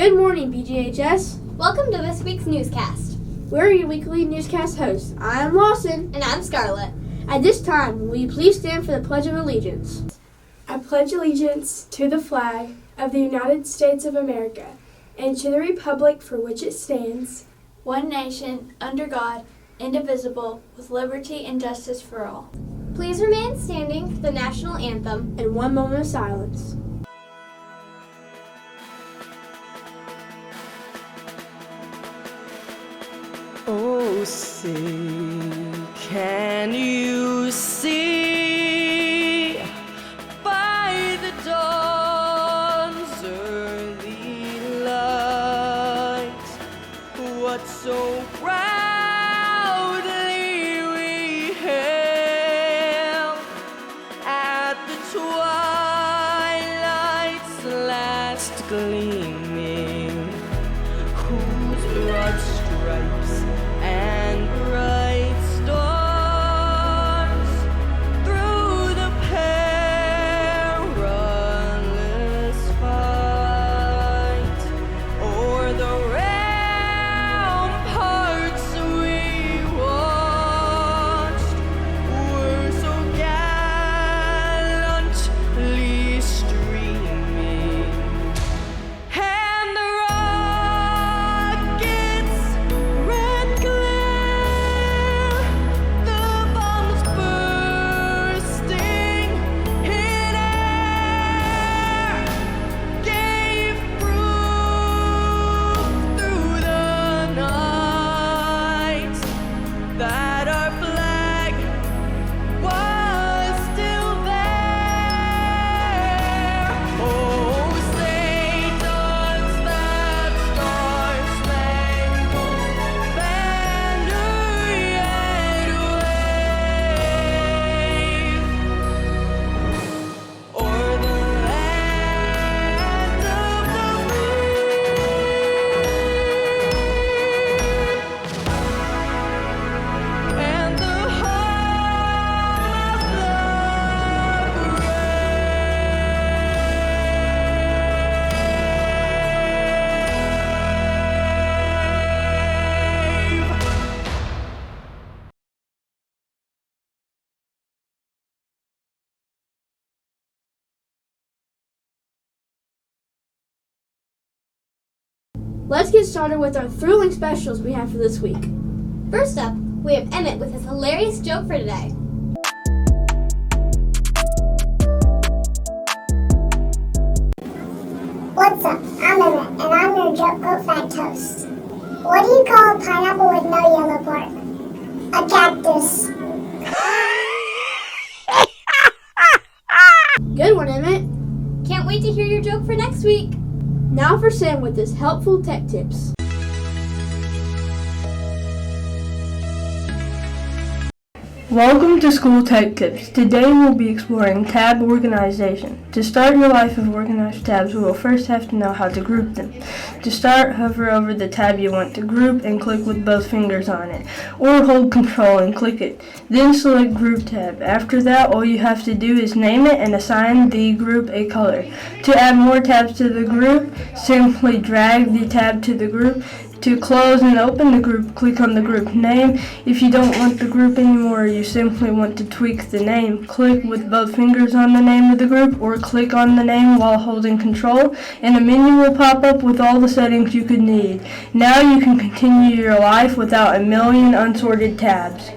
Good morning, BGHS. Welcome to this week's Newscast. We're your weekly newscast hosts. I'm Lawson. And I'm Scarlett. At this time, will you please stand for the Pledge of Allegiance? I pledge allegiance to the flag of the United States of America and to the republic for which it stands, one nation, under God, indivisible, with liberty and justice for all. Please remain standing for the national anthem and 1 moment of silence. Oh, say, can you see by the dawn's early light what so proudly we hailed at the twilight's last gleaming, whose broad stripes and bright stars through the perilous fight o'er the ramparts we watched were so gallantly streaming, and the rockets red glare, the bombs bursting in air, gave proof through the night that our flag was still there. Oh, say does that star-spangled banner yet wave o'er the land of the free and the home of the brave. Let's get started with our thrilling specials we have for this week. First up, we have Emmett with his hilarious joke for today. What's up? I'm Emmett, and I'm your joke goat fat toast. What do you call a pineapple with no yellow part? A cactus. Good one, Emmett. Can't wait to hear your joke for next week. Now for Sam with his helpful tech tips. Welcome to School Tech Tips. Today we'll be exploring tab organization. To start your life of organized tabs, we will first have to know how to group them. To start, hover over the tab you want to group and click with both fingers on it, or hold Control and click it. Then select Group tab. After that, all you have to do is name it and assign the group a color. To add more tabs to the group, simply drag the tab to the group. To close and open the group, click on the group name. If you don't want the group anymore, you simply want to tweak the name, click with both fingers on the name of the group or click on the name while holding Control, and a menu will pop up with all the settings you could need. Now you can continue your life without a million unsorted tabs.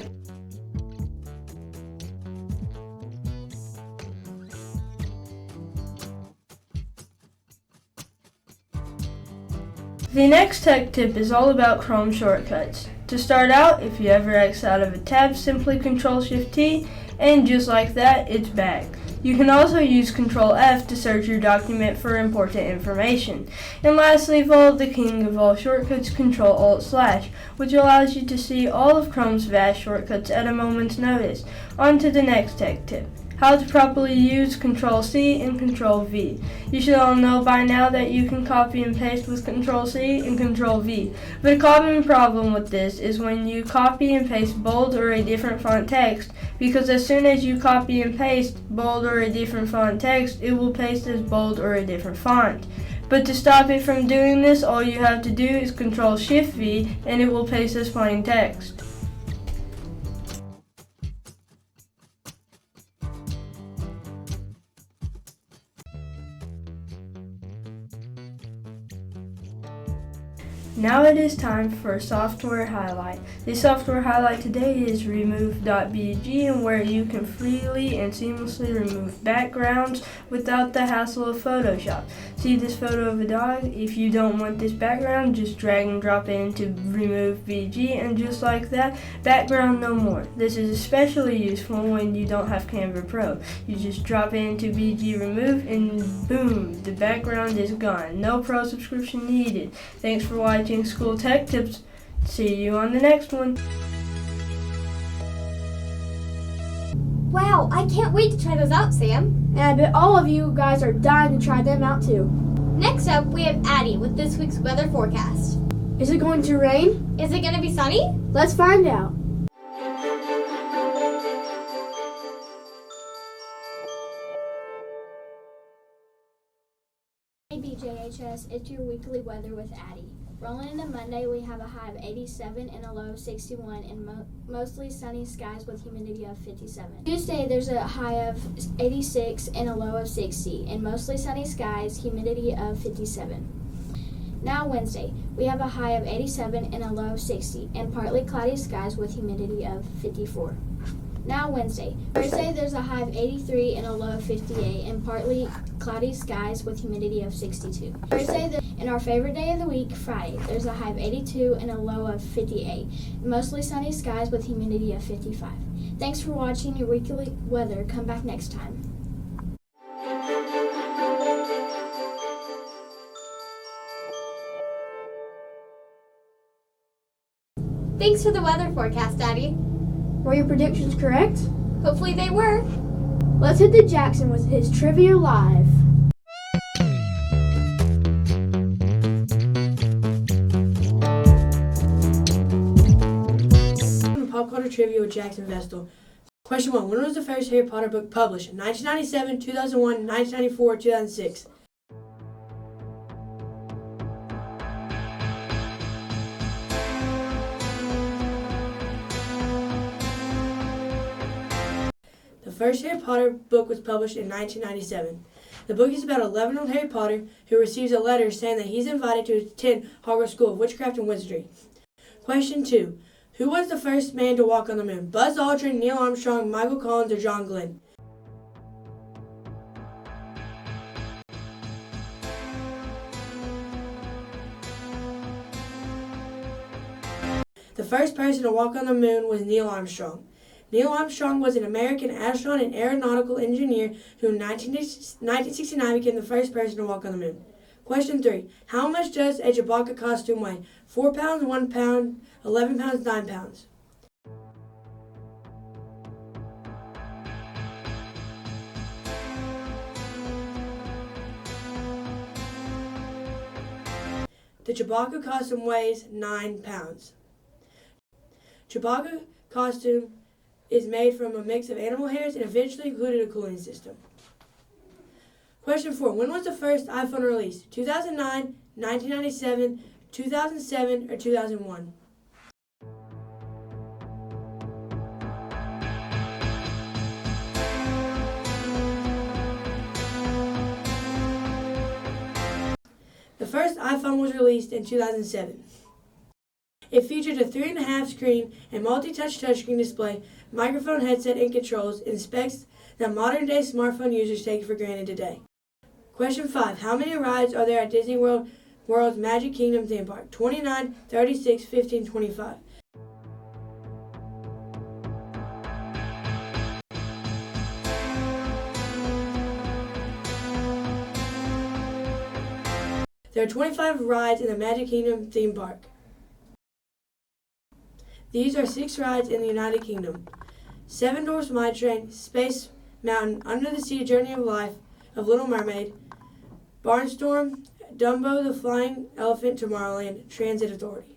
The next tech tip is all about Chrome shortcuts. To start out, if you ever X out of a tab, simply Ctrl-Shift-T, and just like that, it's back. You can also use Ctrl-F to search your document for important information. And lastly of all, the king of all shortcuts, Ctrl-Alt/, which allows you to see all of Chrome's vast shortcuts at a moment's notice. On to the next tech tip. How to properly use Ctrl-C and Ctrl-V. You should all know by now that you can copy and paste with Ctrl-C and Ctrl-V. But a common problem with this is when you copy and paste bold or a different font text, because as soon as you copy and paste bold or a different font text, it will paste as bold or a different font. But to stop it from doing this, all you have to do is Control Shift V and it will paste this plain text. Now it is time for a software highlight. The software highlight today is remove.bg, and where you can freely and seamlessly remove backgrounds without the hassle of Photoshop. See this photo of a dog? If you don't want this background, just drag and drop it into remove.bg, and just like that, background no more. This is especially useful when you don't have Canva Pro. You just drop it into BG Remove and boom, the background is gone. No Pro subscription needed. Thanks for watching School Tech Tips. See you on the next one. Wow, I can't wait to try those out, Sam. And I bet all of you guys are dying to try them out too. Next up, we have Addie with this week's weather forecast. Is it going to rain? Is it going to be sunny? Let's find out. Hey BJHS, it's your weekly weather with Addie. Rolling into Monday, we have a high of 87 and a low of 61 and mostly sunny skies with humidity of 57. Tuesday, there's a high of 86 and a low of 60 and mostly sunny skies, humidity of 57. Now Wednesday, we have a high of 87 and a low of 60 and partly cloudy skies with humidity of 54. Now Wednesday. Thursday, there's a high of 83 and a low of 58 and partly cloudy skies with humidity of 62. Thursday, and our favorite day of the week, Friday, there's a high of 82 and a low of 58. Mostly sunny skies with humidity of 55. Thanks for watching your weekly weather. Come back next time. Thanks for the weather forecast, Addie. Were your predictions correct? Hopefully they were. Let's hit the Jackson with his Trivia Live. Pop culture trivia with Jackson Vestal. Question 1. When was the first Harry Potter book published? 1997, 2001, 1994, 2006. The first Harry Potter book was published in 1997. The book is about 11-year-old Harry Potter who receives a letter saying that he's invited to attend Hogwarts School of Witchcraft and Wizardry. Question 2. Who was the first man to walk on the moon? Buzz Aldrin, Neil Armstrong, Michael Collins, or John Glenn? The first person to walk on the moon was Neil Armstrong. Neil Armstrong was an American astronaut and aeronautical engineer who in 1969 became the first person to walk on the moon. Question 3. How much does a Chewbacca costume weigh? 4 pounds, 1 pound, 11 pounds, 9 pounds. The Chewbacca costume weighs 9 pounds. Chewbacca costume is made from a mix of animal hairs and eventually included a cooling system. Question 4. When was the first iPhone released? 2009, 1997, 2007, or 2001? The first iPhone was released in 2007. It featured a 3.5 screen and multi-touch touchscreen display, microphone headset, and controls, and specs that modern-day smartphone users take for granted today. Question 5. How many rides are there at Disney World's Magic Kingdom theme park? 29, 36, 15, 25. There are 25 rides in the Magic Kingdom theme park. These are 6 rides in the United Kingdom: Seven Dwarfs Mine Train, Space Mountain, Under the Sea Journey of Life, of Little Mermaid, Barnstorm, Dumbo the Flying Elephant, Tomorrowland, Transit Authority.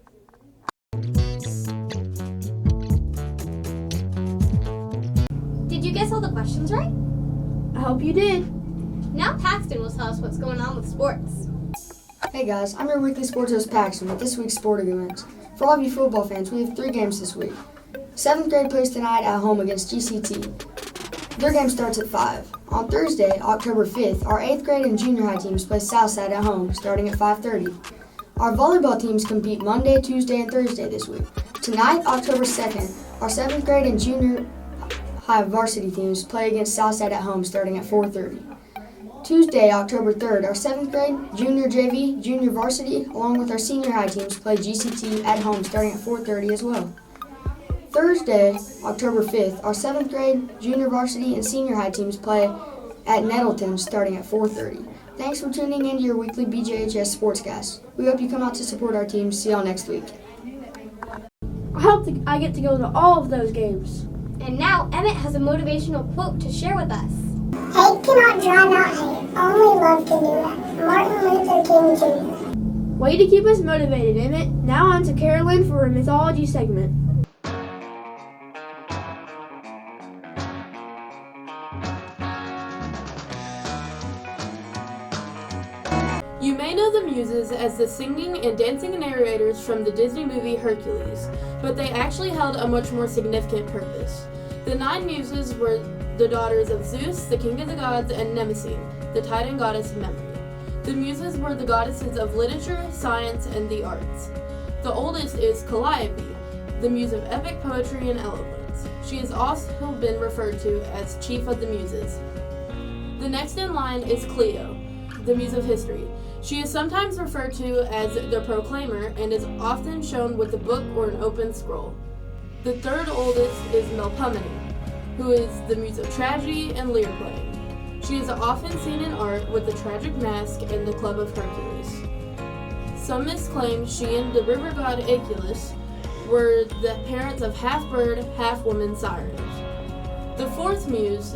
Did you guess all the questions right? I hope you did. Now Paxton will tell us what's going on with sports. Hey guys, I'm your weekly sports host Paxton with this week's sporting events. For all of you football fans, we have 3 games this week. 7th grade plays tonight at home against GCT. Their game starts at 5. On Thursday, October 5th, our 8th grade and junior high teams play Southside at home starting at 5:30. Our volleyball teams compete Monday, Tuesday, and Thursday this week. Tonight, October 2nd, our 7th grade and junior high varsity teams play against Southside at home starting at 4:30. Tuesday, October 3rd, our 7th grade, junior JV, junior varsity, along with our senior high teams play GCT at home starting at 4:30 as well. Thursday, October 5th, our 7th grade, junior varsity, and senior high teams play at Nettleton starting at 4:30. Thanks for tuning in to your weekly BJHS Sportscast. We hope you come out to support our team. See y'all next week. I hope I get to go to all of those games. And now Emmett has a motivational quote to share with us. Hate cannot drown out hate. Only love can do that. Martin Luther King Jr. Way to keep us motivated, Emmett. Now on to Carolyn for a mythology segment. You may know the Muses as the singing and dancing narrators from the Disney movie Hercules, but they actually held a much more significant purpose. The 9 Muses were the daughters of Zeus, the king of the gods, and Mnemosyne, the Titan goddess of memory. The Muses were the goddesses of literature, science, and the arts. The oldest is Calliope, the muse of epic poetry and eloquence. She has also been referred to as chief of the Muses. The next in line is Clio, the muse of history. She is sometimes referred to as the proclaimer and is often shown with a book or an open scroll. The third oldest is Melpomene, who is the muse of tragedy and lyre playing. She is often seen in art with the tragic mask and the club of Hercules. Some myths claim she and the river god Aeolus were the parents of half-bird, half-woman sirens. The fourth muse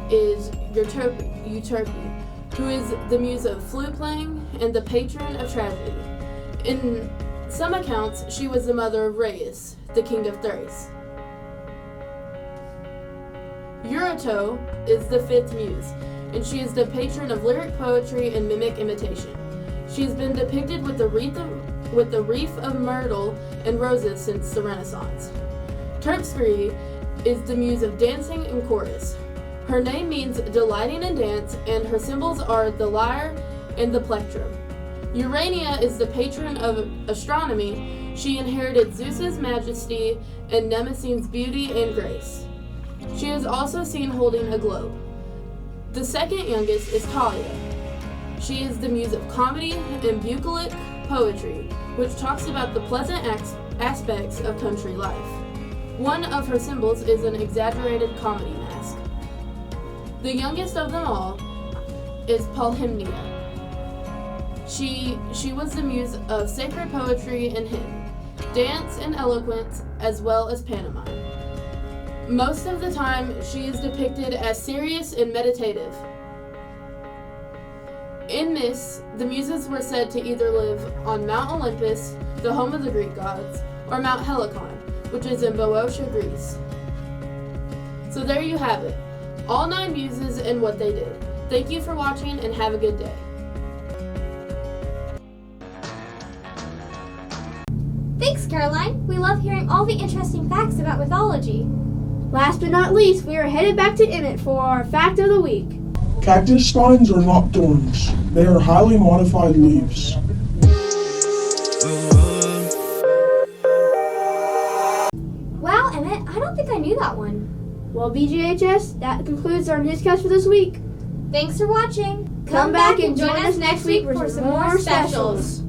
is Euterpe, who is the muse of flute playing and the patron of tragedy. In some accounts, she was the mother of Rheus, the king of Thrace. Euryto is the 5th muse, and she is the patron of lyric poetry and mimic imitation. She has been depicted with the wreath of myrtle and roses since the Renaissance. Terpsichore is the muse of dancing and chorus. Her name means delighting in dance, and her symbols are the lyre and the plectrum. Urania is the patron of astronomy. She inherited Zeus's majesty and Mnemosyne's beauty and grace. She is also seen holding a globe. The second youngest is Talia. She is the muse of comedy and bucolic poetry, which talks about the pleasant aspects of country life. One of her symbols is an exaggerated comedy mask. The youngest of them all is Polymnia. She was the muse of sacred poetry and hymn, dance and eloquence, as well as pantomime. Most of the time, she is depicted as serious and meditative. In myths, the Muses were said to either live on Mount Olympus, the home of the Greek gods, or Mount Helicon, which is in Boeotia, Greece. So there you have it, all 9 Muses and what they did. Thank you for watching and have a good day. Thanks, Caroline. We love hearing all the interesting facts about mythology. Last but not least, we are headed back to Emmett for our fact of the week. Cactus spines are not thorns. They are highly modified leaves. Wow, Emmett, I don't think I knew that one. Well, BJHS, that concludes our newscast for this week. Thanks for watching. Come back and join us next week for some more specials.